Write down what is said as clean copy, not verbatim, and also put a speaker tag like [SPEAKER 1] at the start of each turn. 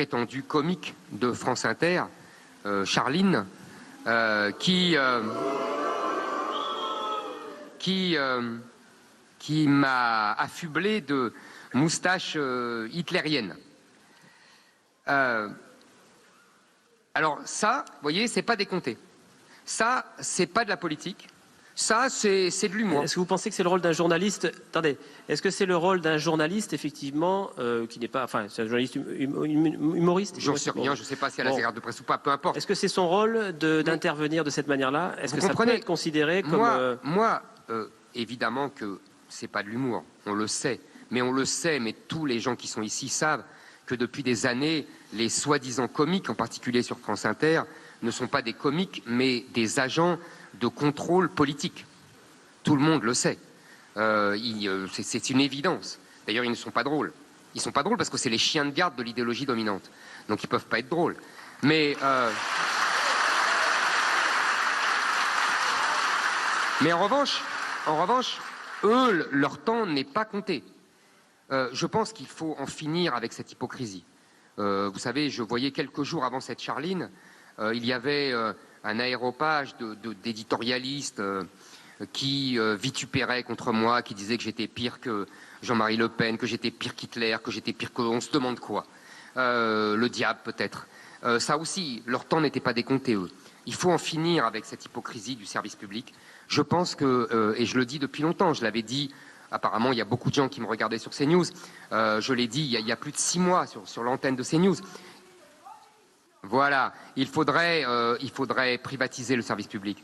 [SPEAKER 1] prétendue comique de France Inter, Charline, qui m'a affublé de moustache hitlérienne. Alors ça, vous voyez, c'est pas décompté. Ça, c'est pas de la politique. Ça, c'est de l'humour.
[SPEAKER 2] Est-ce que vous pensez que c'est le rôle d'un journaliste? Attendez, est-ce que c'est le rôle d'un journaliste, effectivement, qui n'est pas... Enfin, c'est un journaliste humoriste?
[SPEAKER 1] J'en sais rien, je ne sais pas si elle a ses gardes de presse ou pas, peu importe.
[SPEAKER 2] Est-ce que c'est son rôle d'intervenir de cette manière-là? Est-ce que ça peut être considéré comme...
[SPEAKER 1] Moi, évidemment que c'est pas de l'humour, on le sait. Mais on le sait, mais tous les gens qui sont ici savent que depuis des années, les soi-disant comiques, en particulier sur France Inter, ne sont pas des comiques, mais des agents de contrôle politique. Tout le monde le sait. C'est une évidence. D'ailleurs, ils ne sont pas drôles. Ils ne sont pas drôles parce que c'est les chiens de garde de l'idéologie dominante. Donc ils ne peuvent pas être drôles. Mais en revanche, eux, leur temps n'est pas compté. Je pense qu'il faut en finir avec cette hypocrisie. Vous savez, je voyais quelques jours avant cette Charline, il y avait un aéropage d'éditorialistes qui vitupéraient contre moi, qui disaient que j'étais pire que Jean-Marie Le Pen, que j'étais pire qu'Hitler, que j'étais pire que... On se demande quoi. Le diable peut-être. Ça aussi, leur temps n'était pas décompté, eux. Il faut en finir avec cette hypocrisie du service public. Je pense que, et je le dis depuis longtemps, je l'avais dit, apparemment il y a beaucoup de gens qui me regardaient sur CNews, je l'ai dit il y a plus de 6 mois sur l'antenne de CNews. Voilà, il faudrait privatiser le service public.